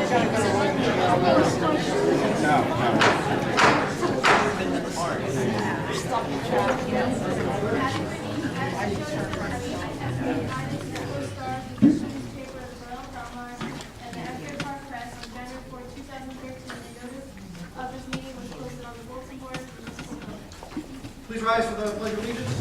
Please rise for the Pledge of Allegiance.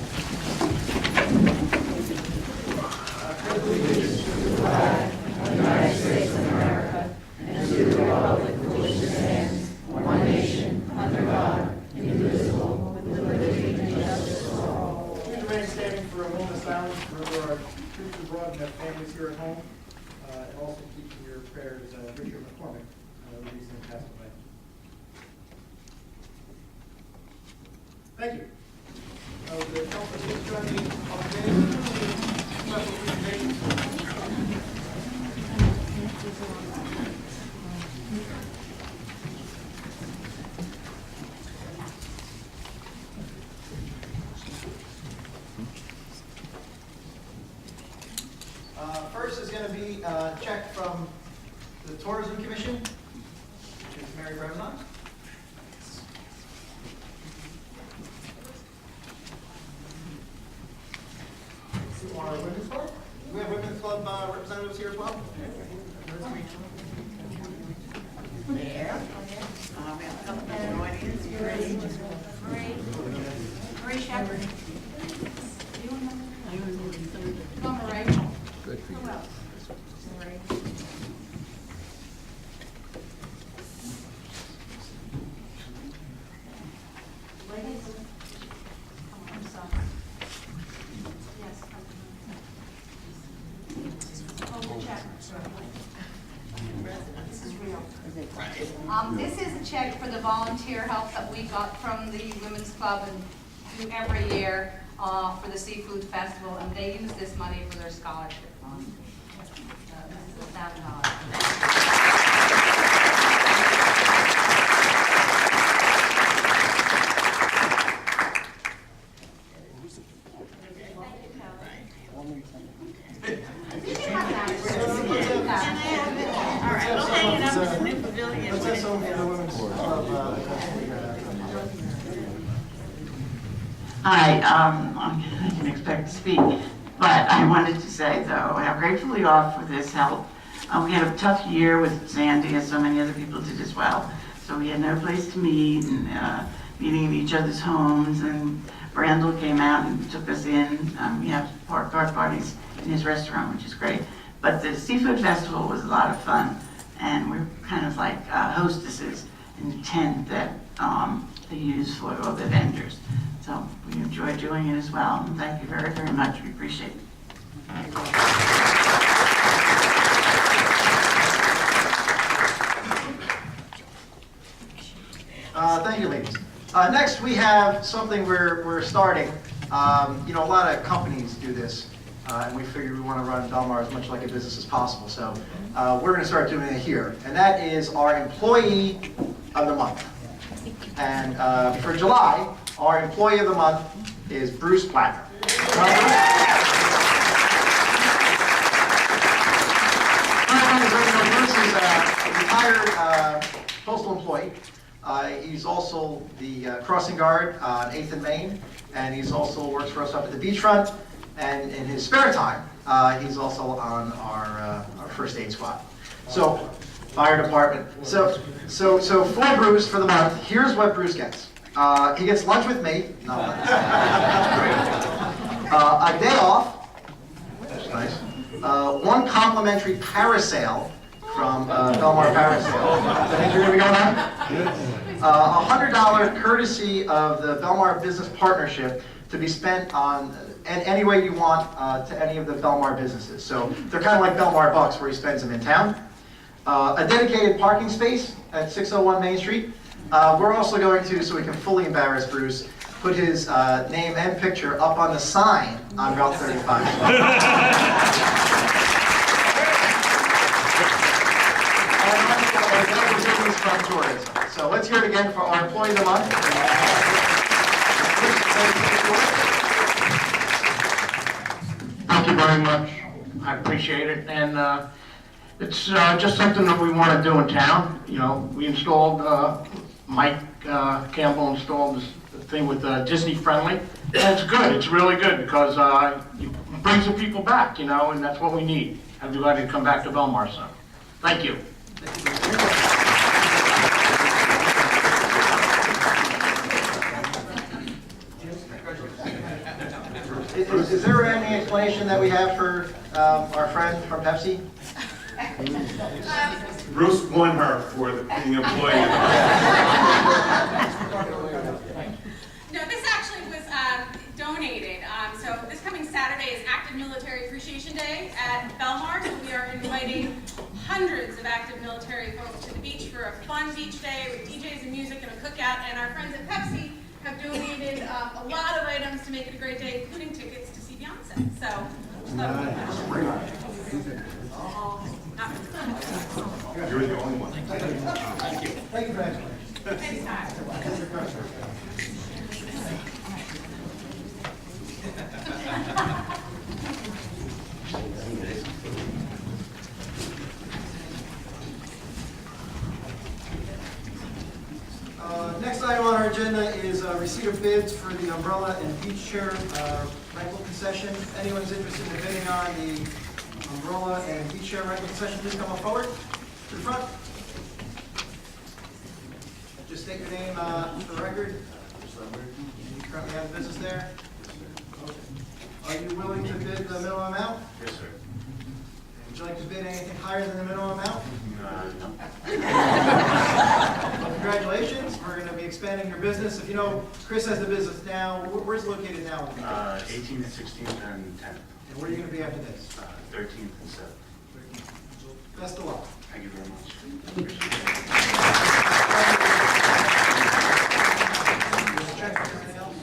Allegiance to the flag of the United States of America and to the republic for which it stands, one nation, under God, indivisible, with liberty and justice for all. Please remain standing for a moment of silence for our troops abroad and their families here at home, and also keep in your prayers Richard McCormick, who recently passed away. Thank you. The council, please join me on the special presentation. First is going to be a check from the Tourism Commission, which is Mary Belmar. Women's Club? We have Women's Club representatives here as well. There. We have a couple in the audience. You ready? Marie Shepherd. Come on, Marie. Good. Who else? Marie. Ladies? Come on, son. Yes. Hold the check. This is real. This is a check for the volunteer help that we got from the Women's Club and do every year for the Seafood Festival, and they use this money for their scholarship fund. This is $1,000. Hi, I didn't expect to speak, but I wanted to say, though, how grateful we are for this help. We had a tough year with Sandy, as so many other people did as well. So we had no place to meet, and meeting in each other's homes, and Randall came out and took us in. We have car parties in his restaurant, which is great. But the Seafood Festival was a lot of fun, and we're kind of like hostesses in the tent that they use for all the vendors. So we enjoy doing it as well. And thank you very, very much. We appreciate it. Thank you, ladies. Next, we have something we're starting. You know, a lot of companies do this, and we figured we want to run Belmar as much like a business as possible. So we're going to start doing it here, and that is our Employee of the Month. And for July, our Employee of the Month is Bruce Plattner. Bruce is a retired postal employee. He's also the crossing guard on 8th and Main, and he's also works for us up at the beachfront. And in his spare time, he's also on our first aid squad. So, fire department. So for Bruce for the month, here's what Bruce gets. He gets lunch with me. No, a day off. That's nice. One complimentary parasail from Belmar Parasail. Think you're gonna be going on? $100 courtesy of the Belmar Business Partnership to be spent on any way you want to any of the Belmar businesses. So they're kind of like Belmar Bucks, where he spends them in town. A dedicated parking space at 601 Main Street. We're also going to, so we can fully embarrass Bruce, put his name and picture up on the sign on Route 35. From tourism. So let's hear it again for our Employee of the Month. Thank you very much. I appreciate it. And It's just something that we want to do in town. You know, we installed, Mike Campbell installed this thing with Disney friendly. And it's good, it's really good because it brings the people back, you know, and that's what we need. Everybody to come back to Belmar, so, thank you. Is there any explanation that we have for our friend from Pepsi? Bruce won her for being employee. No, this actually was donated. So this coming Saturday is Active Military Appreciation Day at Belmar. So we are inviting hundreds of active military folks to the beach for a fun beach day with DJs and music and a cookout. And our friends at Pepsi have donated a lot of items to make it a great day, including tickets to see Beyonce. So, You're the only one. Thank you for that. anytime. Next item on our agenda is receipt of bids for the umbrella and beach chair rental concession. If anyone's interested in bidding on the umbrella and beach chair rental concession, please come on forward to the front. Just state your name for the record. You currently have business there. Are you willing to bid the minimum amount? Yes, sir. Would you like to bid anything higher than the minimum amount? Well, congratulations. We're going to be expanding your business. If you know, Chris has the business now. Where's it located now? 18th, 16th, and 10th. And where are you going to be after this? 13th and 7th. Best of luck. Thank you very much. Check for anything else?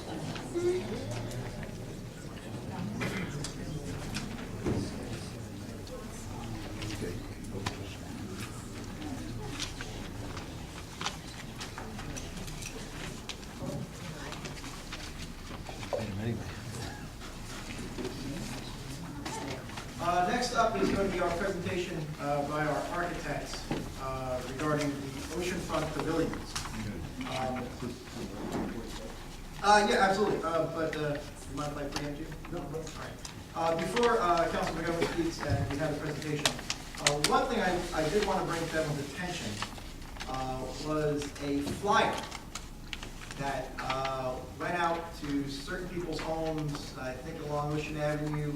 Next up is going to be our presentation by our architects regarding the oceanfront pavilions. Yeah, absolutely. But you mind if I preempt you? No. All right. Before Councilman McGovern speaks and we have the presentation, one thing I did want to bring to everyone's attention was a flyer that went out to certain people's homes, I think along Ocean Avenue,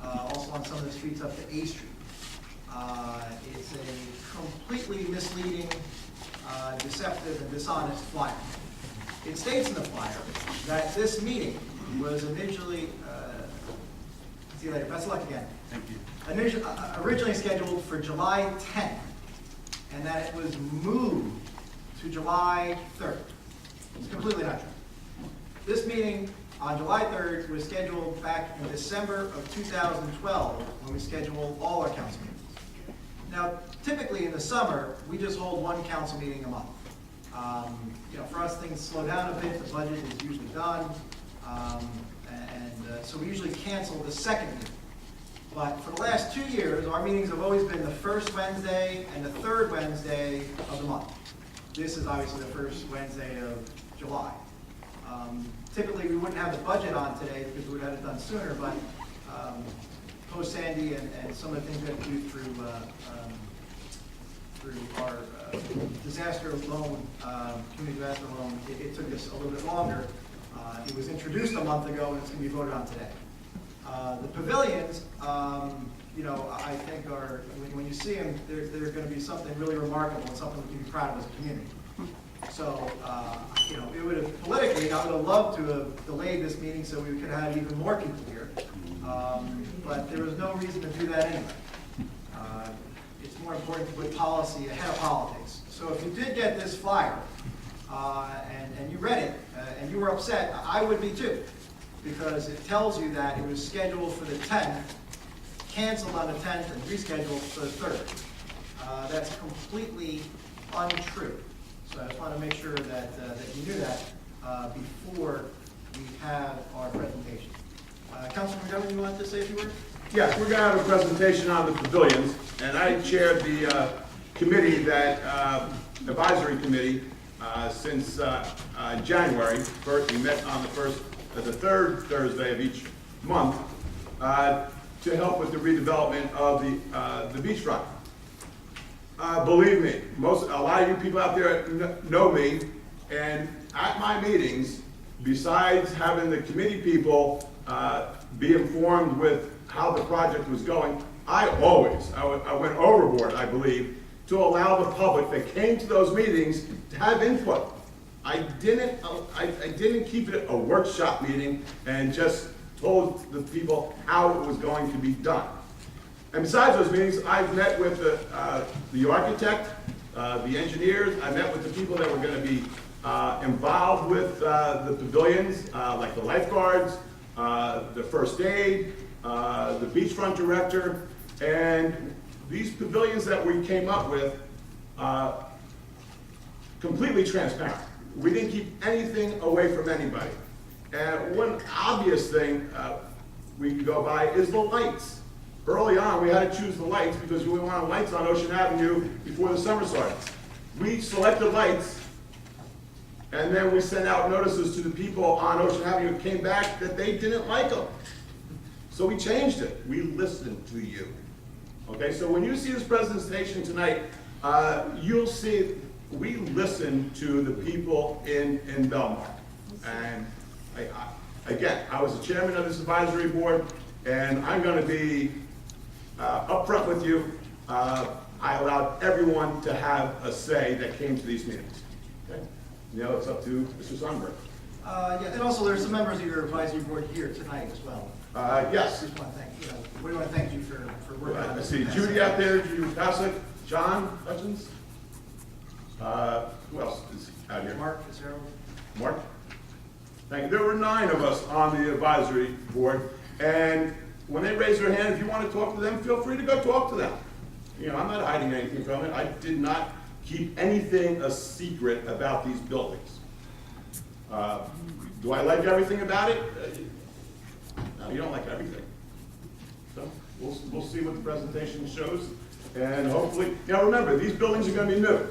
also on some of the streets up to A Street. It's a completely misleading, deceptive, and dishonest flyer. It states in the flyer that this meeting was initially, see you later, best of luck again. Thank you. Originally scheduled for July 10th, and that it was moved to July 3rd. It's completely not true. This meeting on July 3rd was scheduled back in December of 2012 when we scheduled all our council meetings. Now, typically in the summer, we just hold one council meeting a month. For us, things slow down a bit. The budget is usually done. So we usually cancel the second meeting. But for the last 2 years, our meetings have always been the first Wednesday and the third Wednesday of the month. This is obviously the first Wednesday of July. Typically, we wouldn't have the budget on today because we would have it done sooner, but post Sandy and some of the things we had to do through our disaster loan, community disaster loan, it took us a little bit longer. It was introduced a month ago and it's going to be voted on today. The pavilions, I think are, when you see them, they're going to be something really remarkable and something we can be proud of as a community. So, it would have, politically, I would have loved to have delayed this meeting so we could have even more people here. But there was no reason to do that anyway. It's more important to put policy ahead of politics. So if you did get this flyer, and you read it, and you were upset, I would be too. Because it tells you that it was scheduled for the 10th, canceled on the 10th, and rescheduled for the 3rd. That's completely untrue. So I just want to make sure that you knew that before we have our presentation. Councilman McGovern, you want to say a few words? Yes, we're going to have a presentation on the pavilions, and I chaired the committee, advisory committee, since January. First, we met on the third Thursday of each month to help with the redevelopment of the beachfront. Believe me, a lot of you people out there know me, and at my meetings, besides having the committee people be informed with how the project was going, I went overboard, I believe, to allow the public that came to those meetings to have input. I didn't keep it a workshop meeting and just told the people how it was going to be done. And besides those meetings, I've met with the architect, the engineers. I met with the people that were going to be involved with the pavilions, like the lifeguards, the first aid, the beachfront director, and these pavilions that we came up with, completely transparent. We didn't keep anything away from anybody. And one obvious thing we could go by is the lights. Early on, we had to choose the lights because we wanted lights on Ocean Avenue before the summer started. We selected lights, and then we sent out notices to the people on Ocean Avenue who came back that they didn't like them. So we changed it. We listened to you. Okay, so when you see this presentation tonight, you'll see we listened to the people in Belmar. And again, I was the chairman of this advisory board, and I'm going to be upfront with you. I allowed everyone to have a say that came to these meetings. Okay? Now it's up to Mr. Sundberg. Yeah, and also there's some members of your advisory board here tonight as well. Yes. Just want to thank you. We want to thank you for working on I this. see Judy out there, Judy Pasek, John Hutchins. Who else is out here? Mark Fitzgerald. Mark? Thank you. There were 9 of us on the advisory board, and when they raise their hand, if you want to talk to them, feel free to go talk to them. You know, I'm not hiding anything from it. I did not keep anything a secret about these buildings. Do I like everything about it? No, you don't like everything. So we'll see what the presentation shows, and hopefully, now remember, these buildings are going to be new.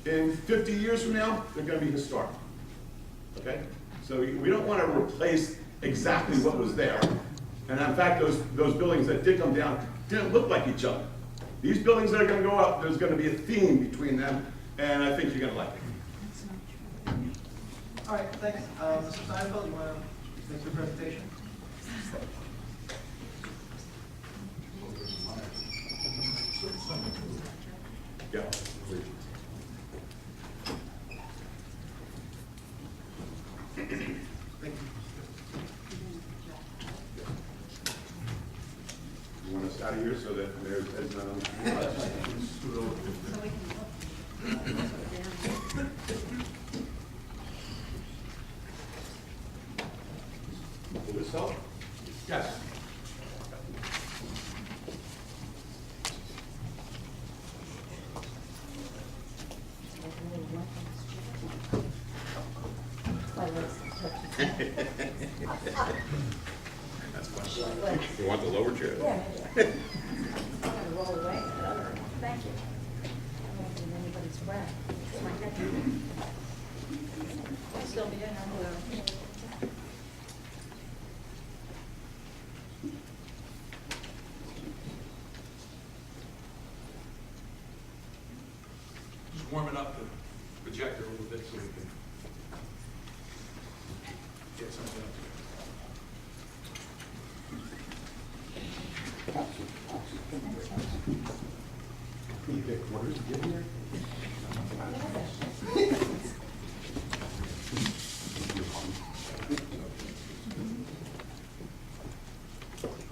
In 50 years from now, they're going to be historic. Okay? So we don't want to replace exactly what was there. And in fact, those buildings that did come down didn't look like each other. These buildings that are going to go up, there's going to be a theme between them, and I think you're going to like it. All right, thanks. Mr. Steinfeld, you want to make the presentation? Yeah. Thank you. You want us out of here so that there's Will this help? Yes. That's fine. You want the lower chair? Yeah. I'm gonna roll away. Thank you. I don't want anybody's breath. It's my neck. Still be in. Just warming up the projector a little bit so we can get something up here.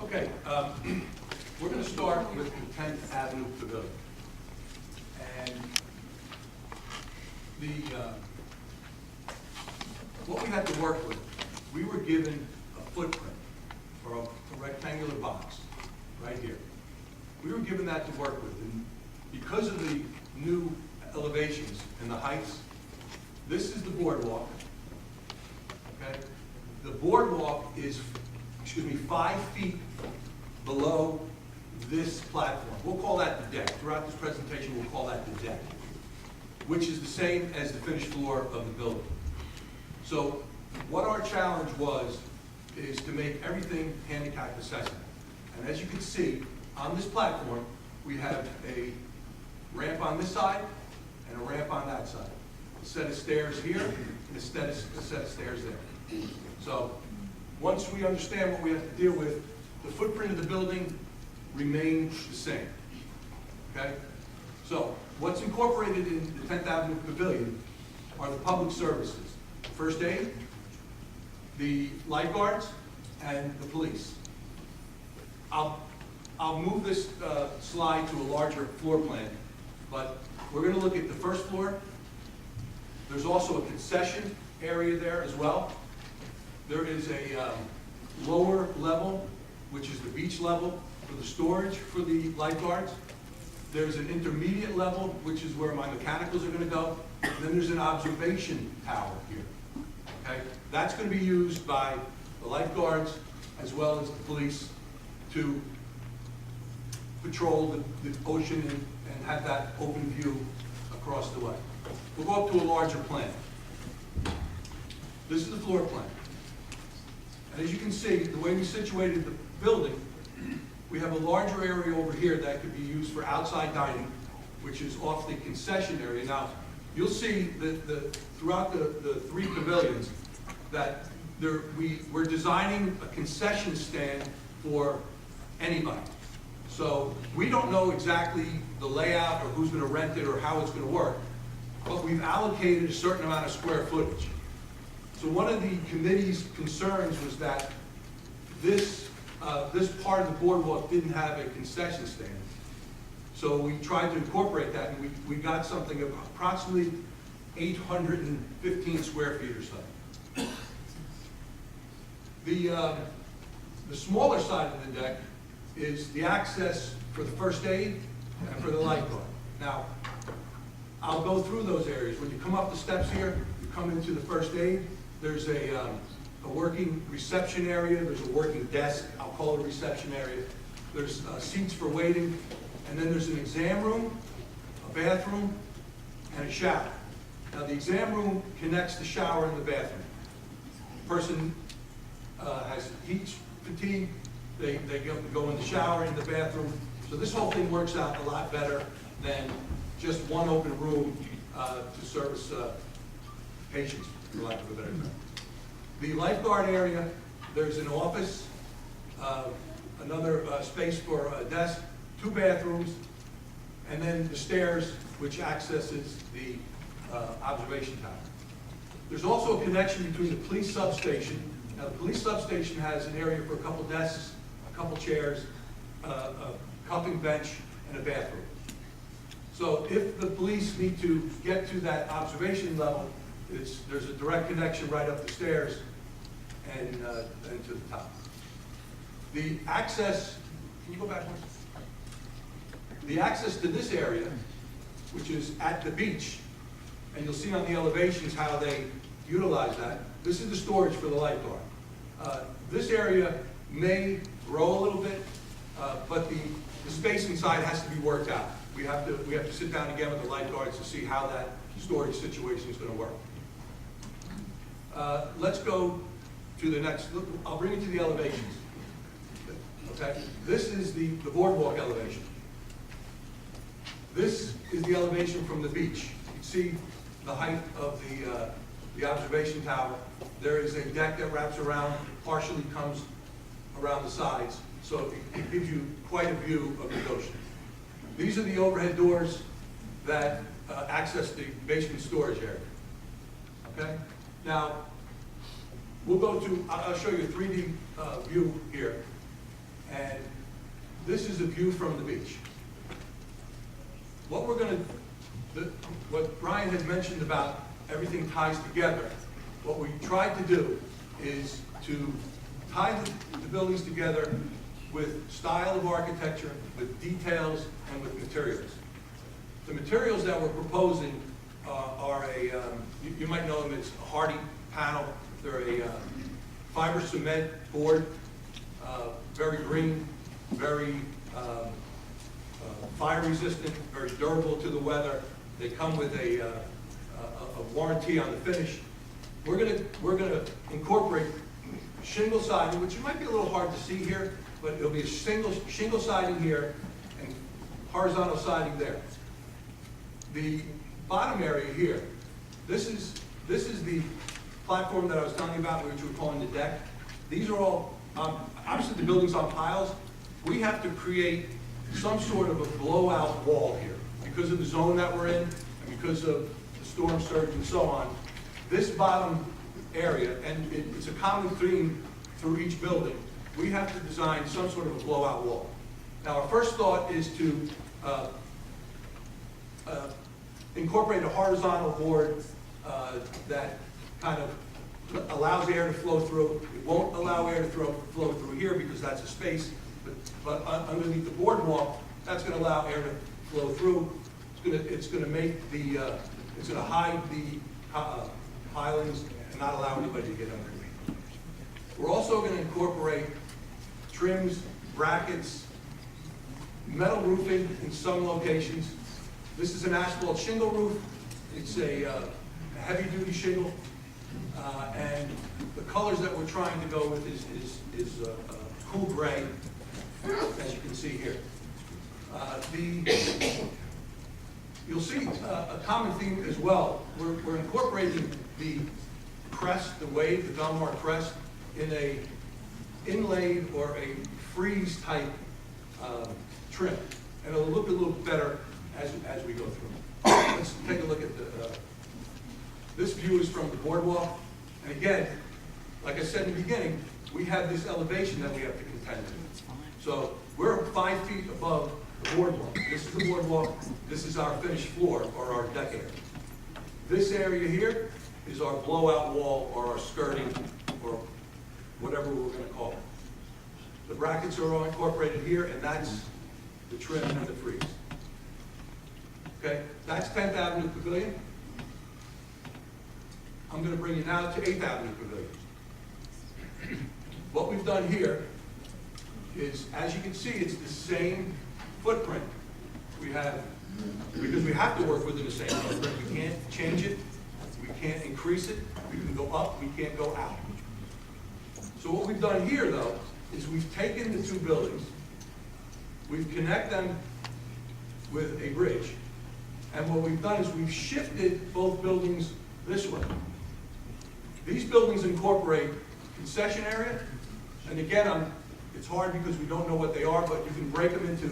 Okay, we're going to start with the 10th Avenue Pavilion. And what we had to work with, we were given a footprint or a rectangular box right here. We were given that to work with, and because of the new elevations and the heights, this is the boardwalk. Okay, the boardwalk is, 5 feet below this platform. We'll call that the deck. Throughout this presentation, we'll call that the deck, which is the same as the finished floor of the building. So what our challenge was is to make everything handicap accessible. And as you can see, on this platform, we have a ramp on this side and a ramp on that side. A set of stairs here and a set of stairs there. So once we understand what we have to deal with, the footprint of the building remains the same. Okay? So what's incorporated in the 10th Avenue Pavilion are the public services. First aid, the lifeguards, and the police. I'll move this slide to a larger floor plan, but we're going to look at the first floor. There's also a concession area there as well. There is a lower level, which is the beach level, for the storage for the lifeguards. There's an intermediate level, which is where my mechanicals are going to go. And then there's an observation tower here. Okay? That's going to be used by the lifeguards as well as the police to patrol the ocean and have that open view across the way. We'll go up to a larger plan. This is the floor plan. And as you can see, the way we situated the building, we have a larger area over here that could be used for outside dining, which is off the concession area. Now, you'll see that throughout the three pavilions that we're designing a concession stand for anybody. So we don't know exactly the layout or who's going to rent it or how it's going to work, but we've allocated a certain amount of square footage. So one of the committee's concerns was that this part of the boardwalk didn't have a concession stand. So we tried to incorporate that, and we got something of approximately 815 square feet or so. The smaller side of the deck is the access for the first aid and for the lifeguard. Now, I'll go through those areas. When you come up the steps here, you come into the first aid. There's a working reception area. There's a working desk. I'll call it a reception area. There's seats for waiting. And then there's an exam room, a bathroom, and a shower. Now, the exam room connects the shower and the bathroom. Person has heat fatigue. They go in the shower, in the bathroom. So this whole thing works out a lot better than just one open room to service patients, for lack of a better term. The lifeguard area, there's an office, another space for a desk, 2 bathrooms, and then the stairs, which accesses the observation tower. There's also a connection between the police substation. Now, the police substation has an area for a couple desks, a couple chairs, a cupping bench, and a bathroom. So if the police need to get to that observation level, there's a direct connection right up the stairs and to the top. The access, can you go back one? The access to this area, which is at the beach, and you'll see on the elevations how they utilize that. This is the storage for the lifeguard. This area may grow a little bit, but the space inside has to be worked out. We have to sit down again with the lifeguards to see how that storage situation is going to work. Let's go to the next. I'll bring you to the elevations. Okay, this is the boardwalk elevation. This is the elevation from the beach. You can see the height of the observation tower. There is a deck that wraps around, partially comes around the sides, so it gives you quite a view of the ocean. These are the overhead doors that access the basement storage area. Okay? Now, I'll show you a 3D view here. And this is a view from the beach. What Brian had mentioned about everything ties together, what we tried to do is to tie the buildings together with style of architecture, with details, and with materials. The materials that we're proposing are you might know them as a hardy panel. They're a fiber cement board, very green. very fire resistant, very durable to the weather. They come with a warranty on the finish. We're gonna incorporate shingle siding, which might be a little hard to see here, but it'll be a shingle siding here and horizontal siding there. The bottom area here, this is the platform that I was telling you about, which we're calling the deck. These are all, obviously the building's on piles. We have to create some sort of a blowout wall here because of the zone that we're in and because of the storm surge and so on. This bottom area, and it's a common theme through each building, we have to design some sort of a blowout wall. Now, our first thought is to incorporate a horizontal board that kind of allows air to flow through. It won't allow air to flow through here because that's a space, but underneath the boardwalk, that's going to allow air to flow through. It's going to make the, it's going to hide the pilings and not allow anybody to get underneath. We're also going to incorporate trims, brackets, metal roofing in some locations. This is an asphalt shingle roof. It's a heavy-duty shingle, and the colors that we're trying to go with is cool gray, as you can see here. You'll see a common theme as well. We're incorporating the crest, the wave, the Belmar crest, in a inlaid or a frieze type trim, and it'll look a little better as we go through. Let's take a look at this view is from the boardwalk, and again, like I said in the beginning, we have this elevation that we have to contend with. So we're 5 feet above the boardwalk. This is the boardwalk. This is our finished floor, or our deck area. This area here is our blowout wall, or our skirting, or whatever we're going to call it. The brackets are all incorporated here, and that's the trim and the frieze. Okay, that's 10th Avenue Pavilion. I'm going to bring you now to 8th Avenue Pavilion. What we've done here is, as you can see, it's the same footprint. We have, because we have to work within the same footprint. We can't change it. We can't increase it. We can go up. We can't go out. So what we've done here, though, is we've taken the two buildings, we've connected them with a bridge, and what we've done is we've shifted both buildings this way. These buildings incorporate concession area, and again, it's hard because we don't know what they are, but you can break them into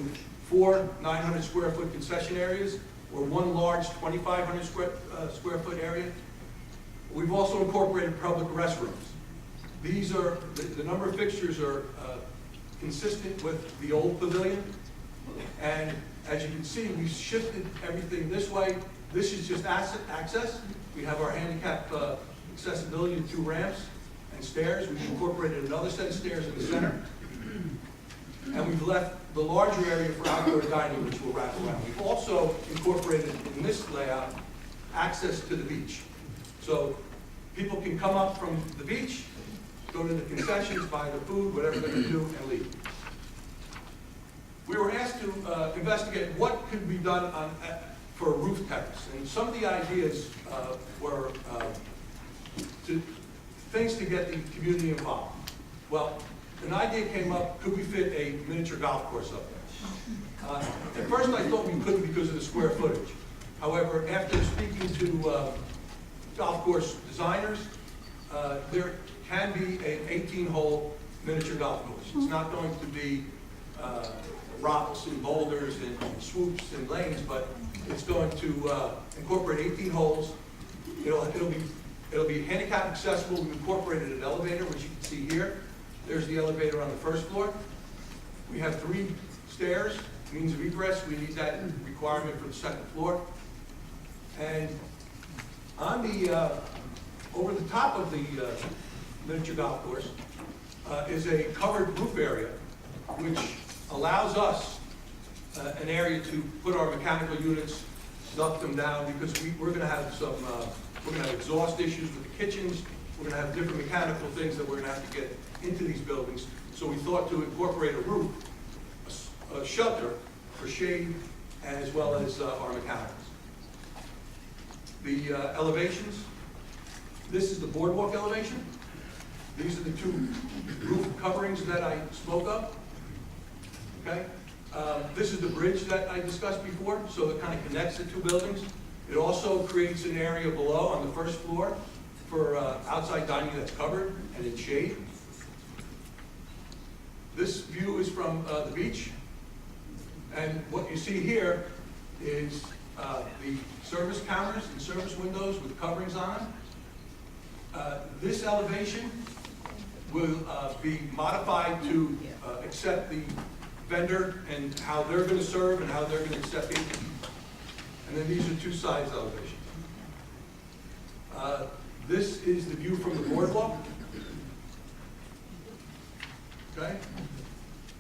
4 900 square foot concession areas, or one large 2,500 square foot area. We've also incorporated public restrooms. These are, the number of fixtures are consistent with the old pavilion, and as you can see, we've shifted everything this way. This is just access. We have our handicap accessibility to 2 ramps and stairs. We've incorporated another set of stairs in the center. And we've left the larger area for outdoor dining, which will wrap around. We've also incorporated in this layout access to the beach. So people can come up from the beach, go to the concessions, buy the food, whatever they're going to do, and leave. We were asked to investigate what could be done for a roof terrace. And some of the ideas were things to get the community involved. Well, an idea came up, could we fit a miniature golf course up there? At first I thought we couldn't because of the square footage. However, after speaking to golf course designers, there can be an 18-hole miniature golf course. It's not going to be rocks and boulders and swoops and lanes, but it's going to incorporate 18 holes. It'll be handicap accessible. We've incorporated an elevator, which you can see here. There's the elevator on the first floor. We have 3 stairs, means of egress. We need that requirement for the second floor. And on the over the top of the miniature golf course is a covered roof area, which allows us an area to put our mechanical units, duct them down, because we're going to have some we're going to have exhaust issues with the kitchens. We're going to have different mechanical things that we're going to have to get into these buildings. So we thought to incorporate a roof a shelter for shade as well as our mechanicals. The elevations, this is the boardwalk elevation. These are the two roof coverings that I spoke of. Okay? This is the bridge that I discussed before, so it kind of connects the two buildings. It also creates an area below on the first floor for outside dining that's covered and in shade. This view is from the beach. And what you see here is the service counters and service windows with coverings on them. This elevation will be modified to accept the vendor and how they're going to serve and how they're going to accept it. And then these are two sides elevations. This is the view from the boardwalk. Okay?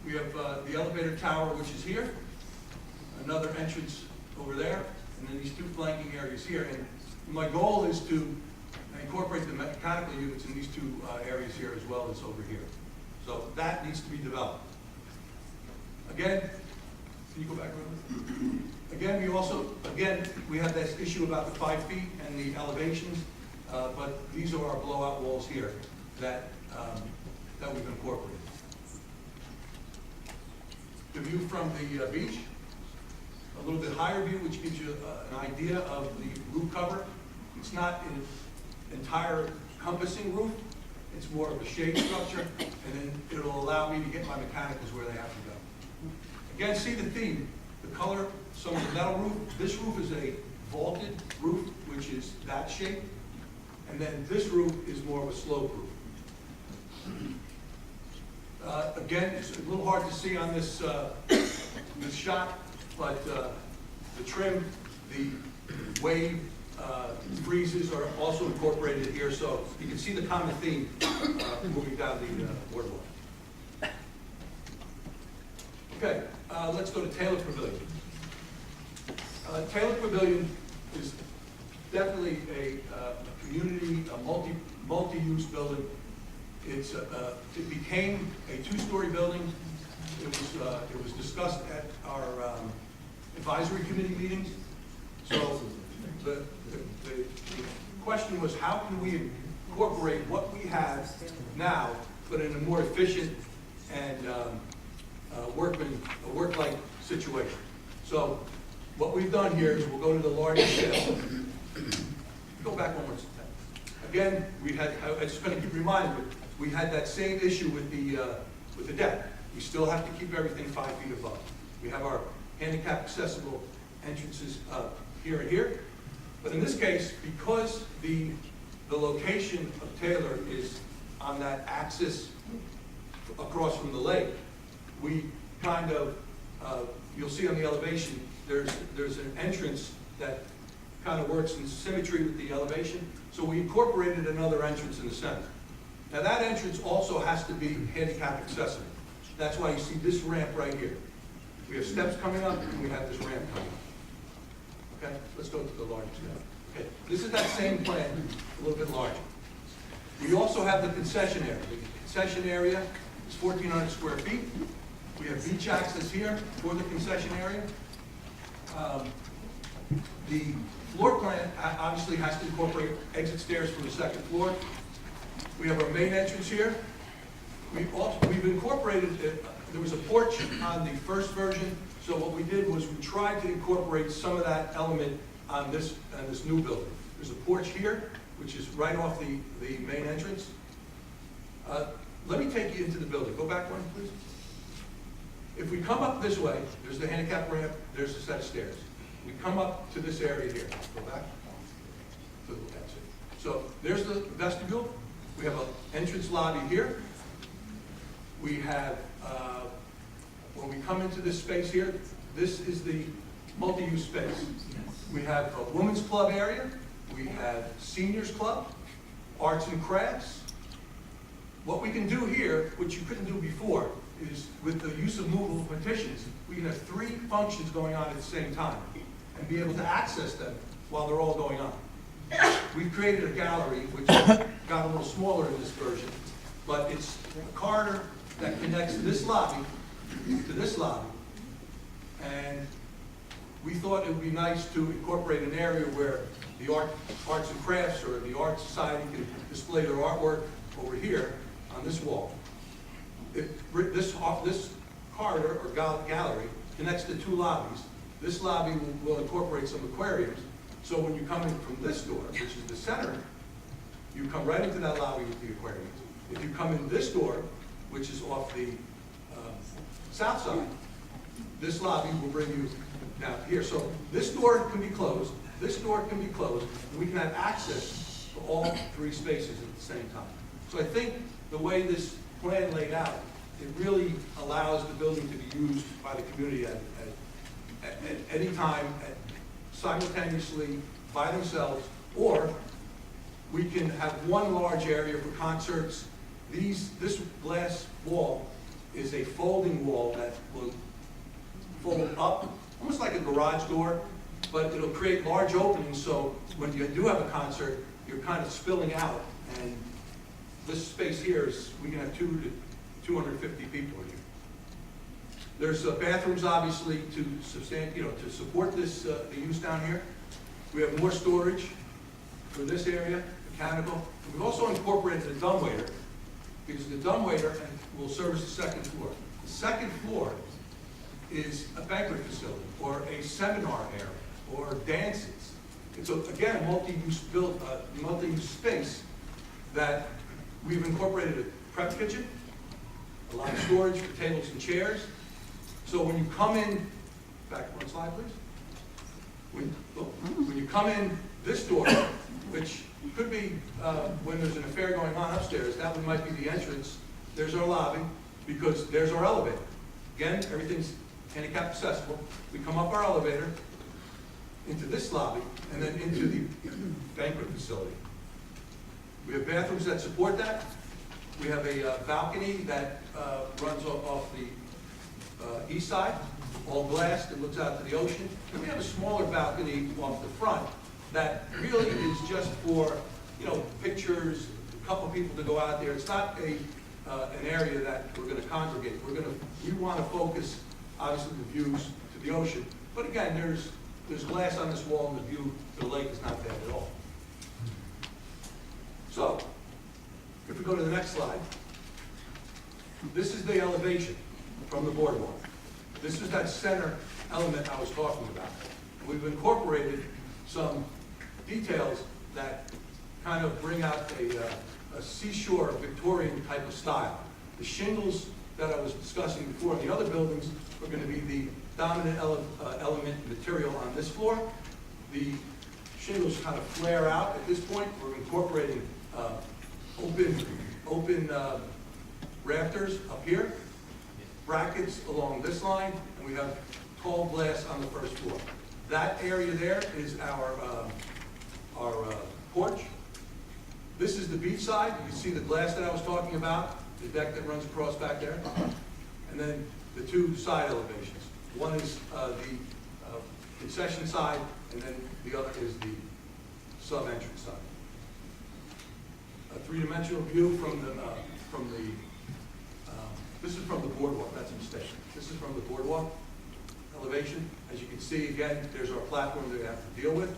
We have the elevator tower, which is here, another entrance over there, and then these two flanking areas here. And my goal is to incorporate the mechanical units in these two areas here as well as over here. So that needs to be developed. Again, can you go back around? Again, we have this issue about the 5 feet and the elevations, but these are our blowout walls here that we've incorporated. The view from the beach, a little bit higher view, which gives you an idea of the roof cover. It's not an entire encompassing roof. It's more of a shade structure, and then it'll allow me to get my mechanicals where they have to go. Again, see the theme, the color, some of the metal roof. This roof is a vaulted roof, which is that shape, and then this roof is more of a slope roof. Again, it's a little hard to see on this this shot, but the trim, the wave friezes are also incorporated here, so you can see the common theme moving down the boardwalk. Okay, let's go to Taylor Pavilion. Taylor Pavilion is definitely a community, a multi-use building. It became a 2-story building. It was discussed at our advisory committee meetings. So the question was, how can we incorporate what we have now, but in a more efficient and work-like situation? So what we've done here is we'll go to the larger scale. Go back one more step. Again, I just going to keep reminding you, we had that same issue with the deck. We still have to keep everything 5 feet above. We have our handicap accessible entrances here and here. But in this case, because the location of Taylor is on that axis across from the lake, we kind of, you'll see on the elevation, there's an entrance that kind of works in symmetry with the elevation. So we incorporated another entrance in the center. Now that entrance also has to be handicap accessible. That's why you see this ramp right here. We have steps coming up and we have this ramp coming up. Okay, let's go to the larger scale. Okay, this is that same plan, a little bit larger. We also have the concession area. The concession area is 1,400 square feet. We have beach access here for the concession area. The floor plan obviously has to incorporate exit stairs from the second floor. We have our main entrance here. We've incorporated, there was a porch on the first version, so what we did was we tried to incorporate some of that element on this new building. There's a porch here, which is right off the main entrance. Let me take you into the building. Go back one, please. If we come up this way, there's the handicap ramp, there's a set of stairs. We come up to this area here. Go back. That's it. So there's the vestibule. We have an entrance lobby here. We have, when we come into this space here, this is the multi-use space. We have a women's club area. We have seniors club, arts and crafts. What we can do here, which you couldn't do before, is with the use of movable partitions, we can have 3 functions going on at the same time and be able to access them while they're all going on. We've created a gallery, which got a little smaller in this version, but it's a corridor that connects this lobby to this lobby, and we thought it would be nice to incorporate an area where the arts and crafts or the art society can display their artwork over here on this wall. This corridor or gallery connects to two lobbies. This lobby will incorporate some aquariums. So when you come in from this door, which is the center, you come right into that lobby with the aquariums. If you come in this door, which is off the south side, this lobby will bring you down here. So this door can be closed, this door can be closed, and we can have access to all three spaces at the same time. So I think the way this plan laid out, it really allows the building to be used by the community at any time, simultaneously, by themselves, or we can have one large area for concerts. This glass wall is a folding wall that will fold up, almost like a garage door, but it'll create large openings, so when you do have a concert, you're kind of spilling out, and this space here is, we can have 200 to 250 people in here. There's bathrooms, obviously, to support this, the use down here. We have more storage for this area, mechanical. We've also incorporated a dumbwaiter, because the dumbwaiter will service the second floor. The second floor is a banquet facility, or a seminar area, or dances. It's, again, a multi-use space that we've incorporated a prep kitchen, a lot of storage for tables and chairs. So when you come in, back one slide, please. When you come in this door, which could be when there's an affair going on upstairs, that one might be the entrance. There's our lobby, because there's our elevator. Again, everything's handicap accessible. We come up our elevator into this lobby and then into the banquet facility. We have bathrooms that support that. We have a balcony that runs off the east side, all glass that looks out to the ocean. And we have a smaller balcony off the front that really is just for, pictures, a couple people to go out there. It's not an area that we're going to congregate. We want to focus, obviously, the views to the ocean. But again, there's glass on this wall, and the view to the lake is not bad at all. So, if we go to the next slide, this is the elevation from the boardwalk. This is that center element I was talking about. We've incorporated some details that kind of bring out a seashore Victorian type of style. The shingles that I was discussing before in the other buildings are going to be the dominant element material on this floor. The shingles kind of flare out at this point. We're incorporating open rafters up here, brackets along this line, and we have tall glass on the first floor. That area there is our porch. This is the beach side. You can see the glass that I was talking about, the deck that runs across back there, and then the two side elevations. One is the concession side, and then the other is the sub-entrance side. A three-dimensional view this is from the boardwalk. That's a mistake. This is from the boardwalk elevation. As you can see, again, there's our platform that we have to deal with.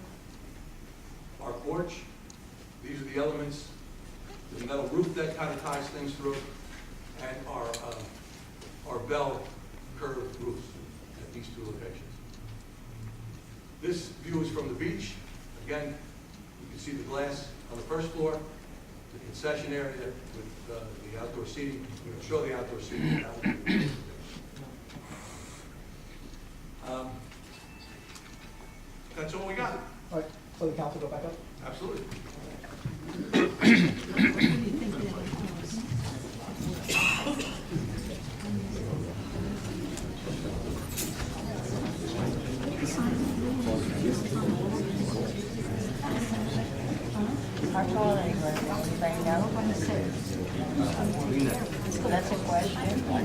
Our porch. These are the elements. The metal roof that kind of ties things through, and our bell curved roofs at these two locations. This view is from the beach. Again, you can see the glass on the first floor, the concession area with the outdoor seating. I'm going to show the outdoor seating. That's all we got. All right, so the council go back up? Absolutely. Our toilet, anybody know? That's a question. We're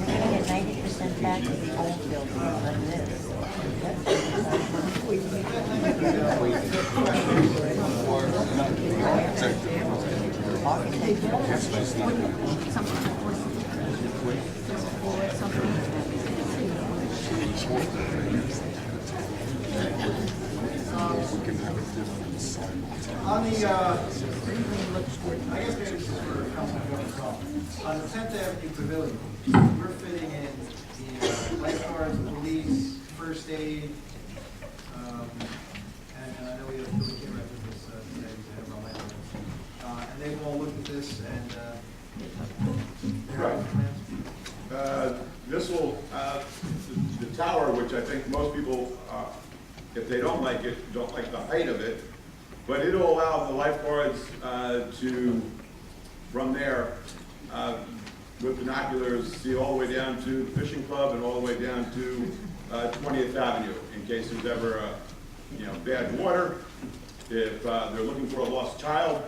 gonna get 90% back to the old building on this. On the, I guess maybe this is for Councilman Jones. On the 10th Avenue Pavilion, we're fitting in the lifeguards, police, first aid, and I know we have Billy came after this today to have our life. And they've all looked at this and This will, the tower, which I think most people, if they don't like it, don't like the height of it, but it'll allow the lifeguards to, from there, with binoculars, see all the way down to the fishing club and all the way down to 20th Avenue, in case there's ever, bad water. If they're looking for a lost child,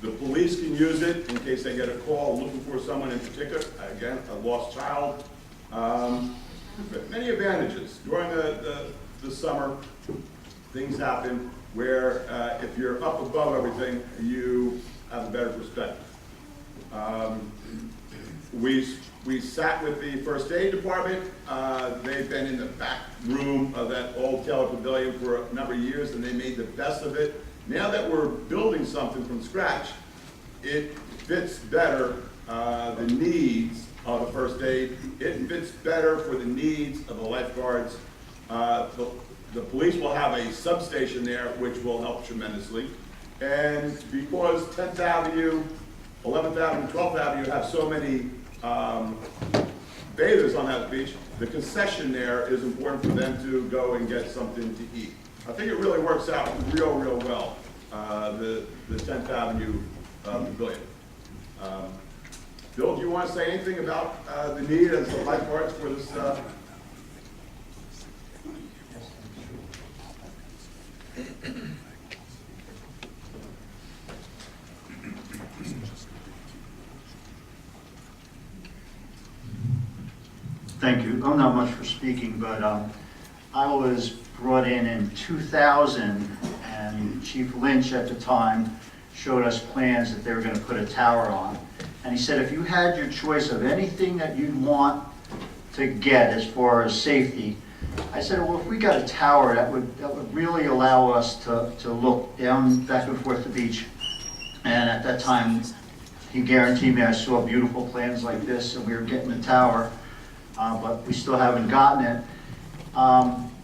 the police can use it in case they get a call looking for someone in particular, again, a lost child. But many advantages. During the summer, things happen where if you're up above everything, you have a better perspective. We sat with the first aid department. They've been in the back room of that old Taylor Pavilion for a number of years, and they made the best of it. Now that we're building something from scratch, it fits better the needs of the first aid. It fits better for the needs of the lifeguards. The police will have a substation there, which will help tremendously. And because 10th Avenue, 11th Avenue, 12th Avenue have so many bathers on that beach, the concession there is important for them to go and get something to eat. I think it really works out real well, the 10th Avenue Pavilion. Bill, do you want to say anything about the need of the lifeguards for this? Thank you. I'm not much for speaking, but I was brought in 2000, and Chief Lynch at the time showed us plans that they were going to put a tower on. And he said, if you had your choice of anything that you'd want to get as far as safety, I said, well, if we got a tower, that would really allow us to look down back and forth the beach. And at that time, he guaranteed me I saw beautiful plans like this, and we were getting the tower. But we still haven't gotten it.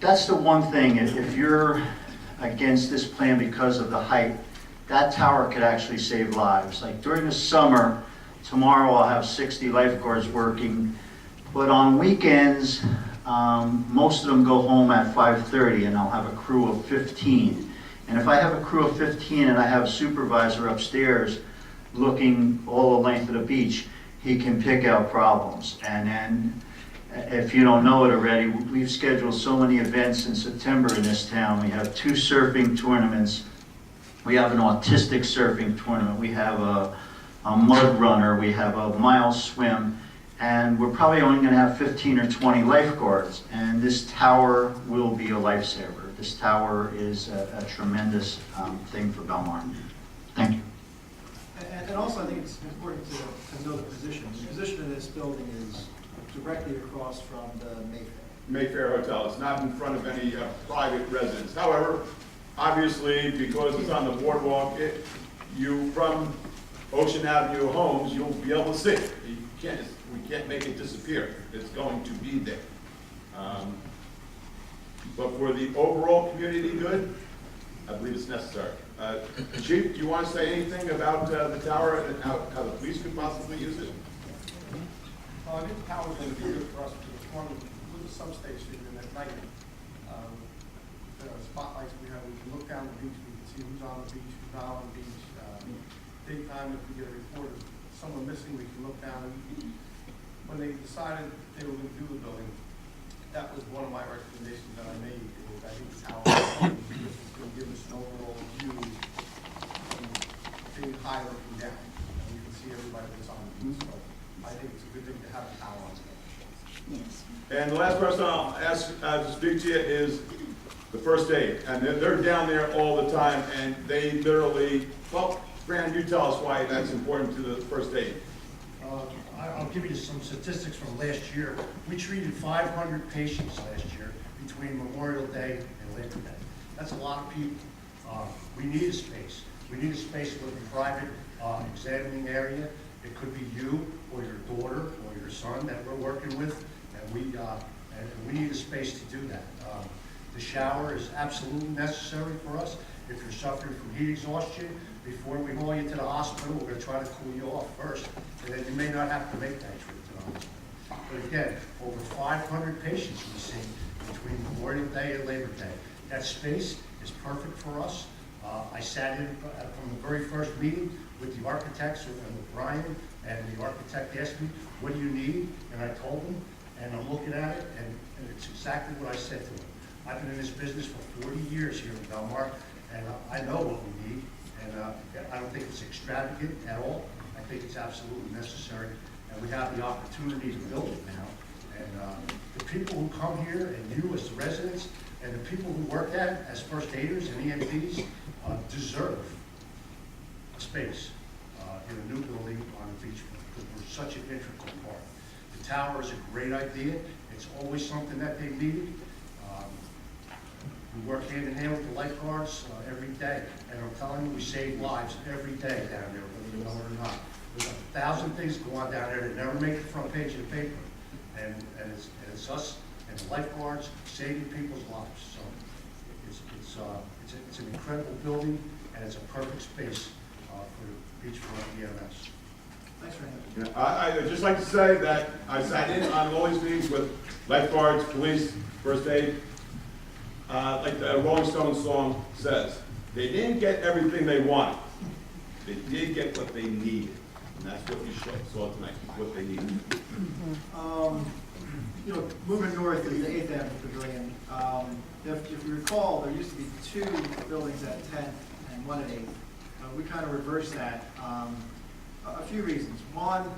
That's the one thing, if you're against this plan because of the height, that tower could actually save lives. Like during the summer, tomorrow I'll have 60 lifeguards working, but on weekends, most of them go home at 5:30 and I'll have a crew of 15. And if I have a crew of 15 and I have a supervisor upstairs looking all the length of the beach, he can pick out problems. And then, if you don't know it already, we've scheduled so many events in September in this town. We have 2 surfing tournaments. We have an autistic surfing tournament. We have a mud runner. We have a mile swim. And we're probably only going to have 15 or 20 lifeguards. And this tower will be a lifesaver. This tower is a tremendous thing for Belmar. Thank you. And also I think it's important to know the position. The position of this building is directly across from the Mayfair Hotel. It's not in front of any private residence. However, obviously, because it's on the boardwalk, from Ocean Avenue homes, you'll be able to see it. We can't make it disappear. It's going to be there. But for the overall community good, I believe it's necessary. Chief, do you want to say anything about the tower and how the police could possibly use it? I think the tower is going to be good for us because it's one with the substation, and at night, the spotlights we have, we can look down the beach, we can see who's on the beach, who's not on the beach. Daytime, if we get a report of someone missing, we can look down. When they decided they were going to do the building, that was one of my recommendations that I made. I think the tower is going to give us an overall view, being high looking down, and we can see everybody that's on the beach. So I think it's a good thing to have a tower on there. Yes. And the last person I'll ask to speak to you is the first aid. And they're down there all the time, and they literally, well, Fran, you tell us why that's important to the first aid. I'll give you some statistics from last year. We treated 500 patients last year between Memorial Day and Labor Day. That's a lot of people. We need a space. We need a space with a private examining area. It could be you or your daughter or your son that we're working with, and we need a space to do that. The shower is absolutely necessary for us. If you're suffering from heat exhaustion, before we haul you to the hospital, we're going to try to cool you off first, and then you may not have to make that trip to the hospital. But again, over 500 patients we see between Memorial Day and Labor Day. That space is perfect for us. I sat in from the very first meeting with the architects and with Brian, and the architect asked me, what do you need? And I told him, and I'm looking at it, and it's exactly what I said to him. I've been in this business for 40 years here in Belmar, and I know what we need, and I don't think it's extravagant at all. I think it's absolutely necessary, and we have the opportunity to build it now. And the people who come here, and you as the residents, and the people who work at it as first aiders and EMTs deserve a space in a new building on the beachfront, because we're such an integral part. The tower is a great idea. It's always something that they needed. We work hand in hand with the lifeguards every day, and I'm telling you, we save lives every day down there, whether you know it or not. There's 1,000 things go on down there that never make the front page of the paper, and it's us and the lifeguards saving people's lives. So it's an incredible building, and it's a perfect space for beachfront EMS. Thanks for having me. Yeah, I'd just like to say that I sat in on all these meetings with lifeguards, police, first aid. Like the Rolling Stones song says, they didn't get everything they wanted. They did get what they needed. And that's what you saw tonight, what they needed. You know, moving north is the 8th Avenue Pavilion. If you recall, there used to be 2 buildings at 10th and 1 at 8th. We kind of reversed that. A few reasons. One,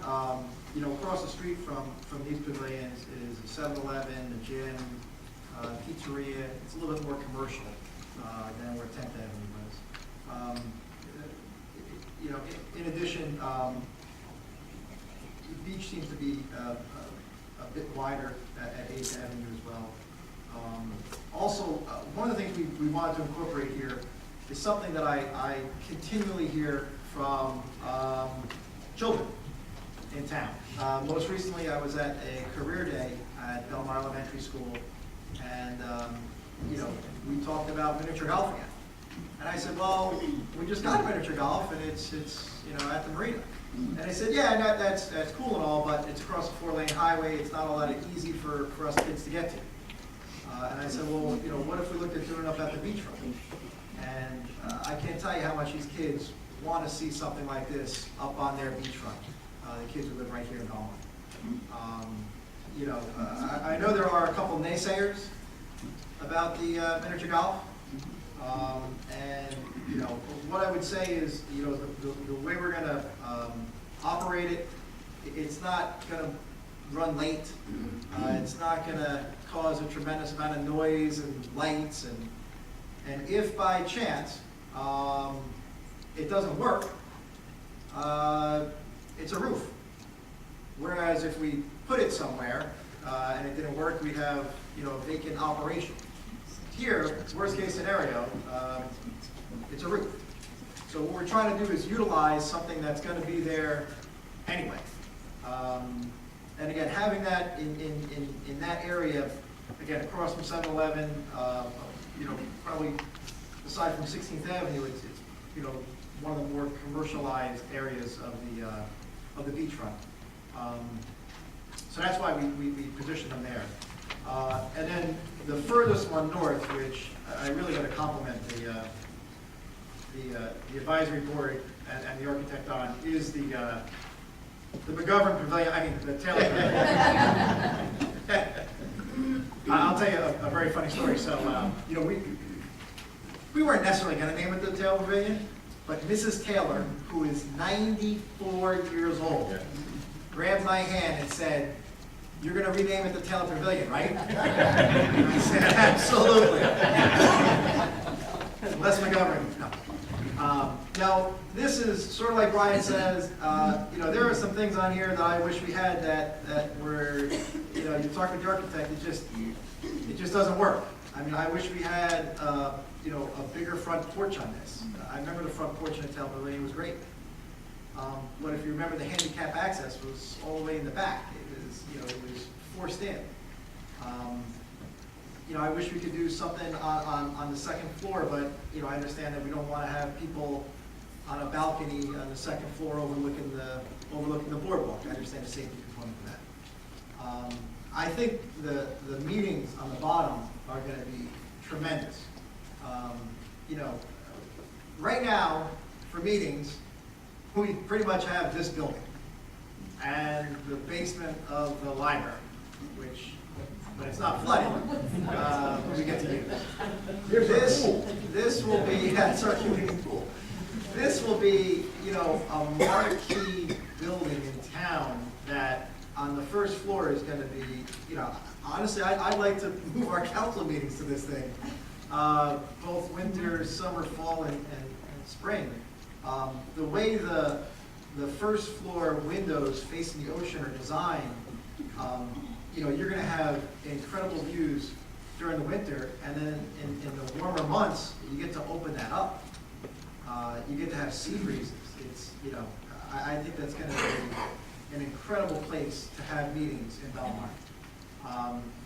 you know, across the street from these pavilions is a 7-Eleven, a gym, pizzeria. It's a little bit more commercial than where 10th Avenue was. You know, in addition, the beach seems to be a bit wider at 8th Avenue as well. Also, one of the things we wanted to incorporate here is something that I continually hear from children in town. Most recently, I was at a career day at Belmar Elementary School, and you know, we talked about miniature golf again. And I said, well, we just got miniature golf, and it's you know, at the marina. And they said, yeah, that's cool and all, but it's across a 4-lane highway. It's not all that easy for us kids to get to. And I said, well, you know, what if we looked at doing it up at the beachfront? And I can't tell you how much these kids want to see something like this up on their beachfront. The kids who live right here in Belmar. You know, I know there are a couple naysayers about the miniature golf. And, you know, what I would say is, you know, the way we're going to operate it, it's not going to run late. It's not going to cause a tremendous amount of noise and lights. And if by chance it doesn't work, it's a roof. Whereas if we put it somewhere and it didn't work, we'd have, you know, a vacant operation. Here, worst case scenario, it's a roof. So what we're trying to do is utilize something that's going to be there anyway. And again, having that in that area, again, across from 7-Eleven, you know, probably aside from 16th Avenue, it's you know, one of the more commercialized areas of the beachfront. So that's why we position them there. And then the furthest one north, which I really got to compliment the advisory board and the architect on, is the McGovern Pavilion. I mean the Taylor Pavilion. I'll tell you a very funny story. So you know, we weren't necessarily going to name it the Taylor Pavilion, but Mrs. Taylor, who is 94 years old, grabbed my hand and said, "You're going to rename it the Taylor Pavilion, right?" And I said, "Absolutely." Les McGovern. No. Now, this is sort of like Brian says, you know, there are some things on here that I wish we had that were, you know, you talk with the architect, it just doesn't work. I mean, I wish we had, you know, a bigger front porch on this. I remember the front porch in the Hotel Pavilion was great. But if you remember, the handicap access was all the way in the back. It was, you know, it was forced in. You know, I wish we could do something on the second floor, but, you know, I understand that we don't want to have people on a balcony on the second floor overlooking the boardwalk. I understand the safety component of that. I think the meetings on the bottom are going to be tremendous. You know, right now, for meetings, we pretty much have this building and the basement of the library, which, but it's not flooded, we get to use. This will be, that's our community pool. This will be, you know, a marquee building in town that on the first floor is going to be, you know, honestly, I'd like to move our council meetings to this thing, both winter, summer, fall, and spring. The way the first floor windows facing the ocean are designed, you know, you're going to have incredible views during the winter, and then in the warmer months, you get to open that up. You get to have sea breezes. It's, you know, I think that's going to be an incredible place to have meetings in Belmar.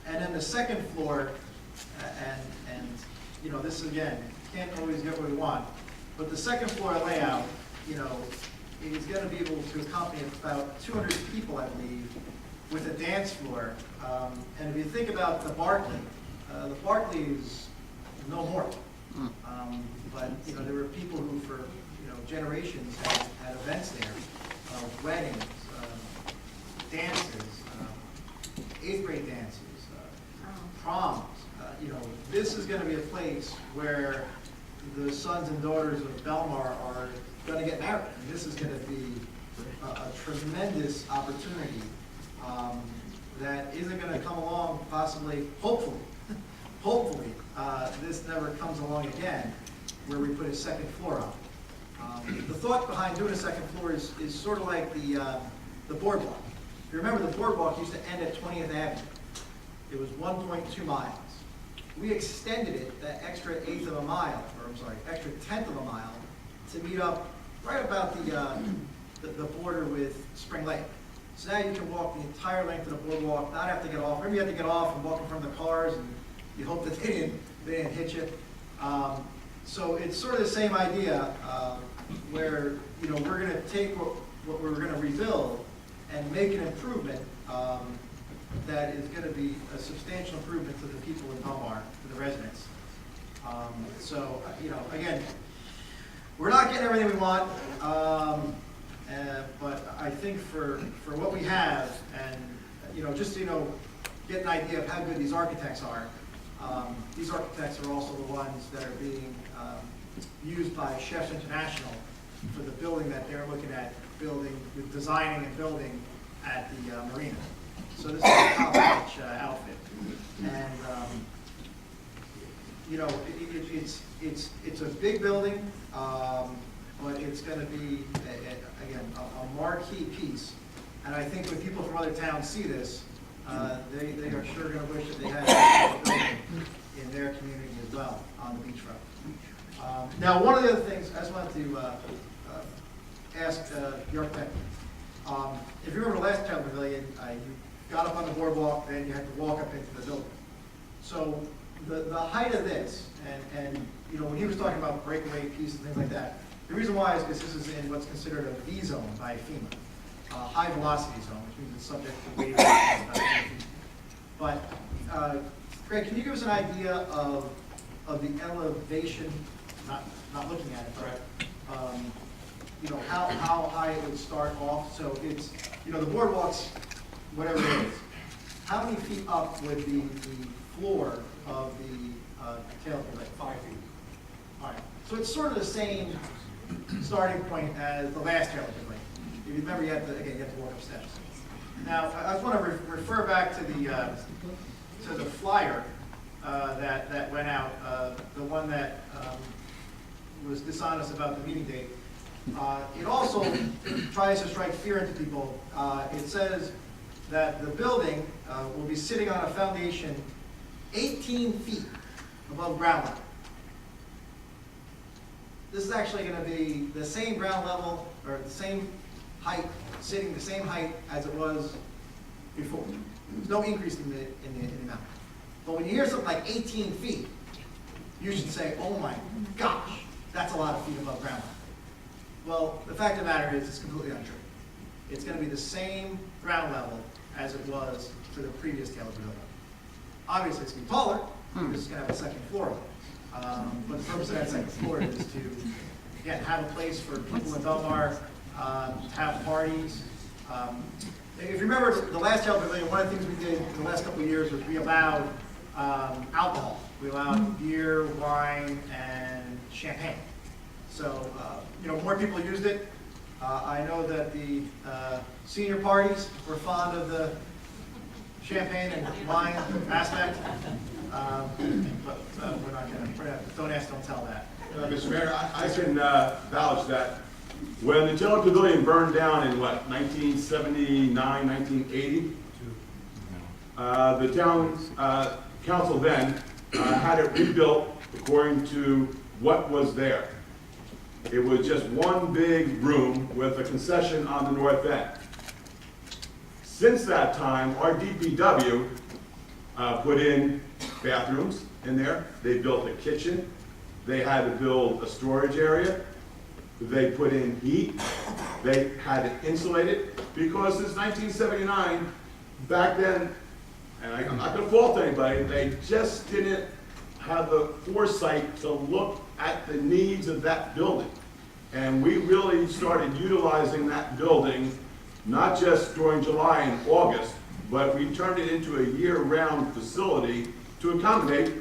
And then the second floor, and you know, this again, can't always get what we want, but the second floor layout, you know, is going to be able to accommodate about 200 people, I believe, with a dance floor. And if you think about the Barclay is no more. But you know, there were people who, for you know, generations had events there, weddings, dances, 8th grade dances, proms. You know, this is going to be a place where the sons and daughters of Belmar are going to get married. And this is going to be a tremendous opportunity that isn't going to come along, possibly, hopefully, this never comes along again, where we put a second floor up. The thought behind doing a second floor is sort of like the boardwalk. If you remember, the boardwalk used to end at 20th Avenue. It was 1.2 miles. We extended it that extra eighth of a mile, or I'm sorry, extra tenth of a mile, to meet up right about the border with Spring Lake. So now you can walk the entire length of the boardwalk, not have to get off. Maybe you have to get off and walk in front of the cars, and you hope that they didn't hit you. So it's sort of the same idea, where, you know, we're going to take what we're going to rebuild and make an improvement that is going to be a substantial improvement to the people in Belmar, to the residents. So, you know, again, we're not getting everything we want, but I think for what we have, and, you know, just, you know, get an idea of how good these architects are. These architects are also the ones that are being used by Chefs International for the building that they're looking at designing and building at the marina. So this is a top-notch outfit, and you know, it's a big building, but it's going to be again a marquee piece. And I think when people from other towns see this, they are sure going to wish that they had a building in their community as well on the beachfront. Now, one of the other things I just wanted to ask the architect. If you remember the last Hotel Pavilion, you got up on the boardwalk, then you had to walk up into the building. So the height of this, and you know, when he was talking about breakaway piece and things like that, the reason why is because this is in what's considered a V zone by FEMA, high velocity zone, which means it's subject to waivers. But Greg, can you give us an idea of the elevation? Not looking at it, but you know, how high it would start off. So it's, you know, the boardwalk's whatever it is. How many feet up would be the floor of the tail pavilion? 5 feet. All right. So it's sort of the same starting point as the last tail pavilion. If you remember, you have to walk up steps. Now, I just want to refer back to the flyer that went out, the one that was dishonest about the meeting date. It also tries to strike fear into people. It says that the building will be sitting on a foundation 18 feet above ground level. This is actually going to be the same ground level, or the same height, sitting the same height as it was before. There's no increase in the amount. But when you hear something like 18 feet, you should say, oh my gosh, that's a lot of feet above ground level. Well, the fact of the matter is it's completely untrue. It's going to be the same ground level as it was for the previous Taylor Pavilion. Obviously, it's going to be taller, because it's going to have a second floor on it. But the purpose of that second floor is to, again, have a place for people in Belmar to have parties. If you remember the last Taylor Pavilion, one of the things we did in the last couple of years was we allowed alcohol. We allowed beer, wine, and champagne. So, more people used it. I know that the senior parties were fond of the champagne and wine aspect, but we're not going to, don't ask, don't tell that. Mr. Mayor, I can vouch that when the Taylor Pavilion burned down in 1979, 1980, the town council then had it rebuilt according to what was there. It was just one big room with a concession on the north end. Since that time, our DPW put in bathrooms in there. They built a kitchen. They had to build a storage area. They put in heat. They had to insulate it because since 1979, back then, and I'm not going to fault anybody, they just didn't have the foresight to look at the needs of that building. And we really started utilizing that building, not just during July and August, but we turned it into a year-round facility to accommodate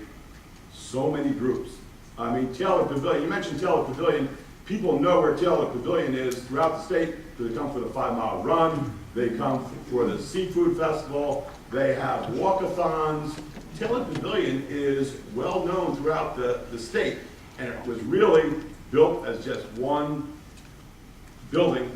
so many groups. I mean, Taylor Pavilion, you mentioned Taylor Pavilion, people know where Taylor Pavilion is throughout the state. They come for the 5-mile run, they come for the seafood festival, they have walkathons. Taylor Pavilion is well known throughout the state, and it was really built as just one building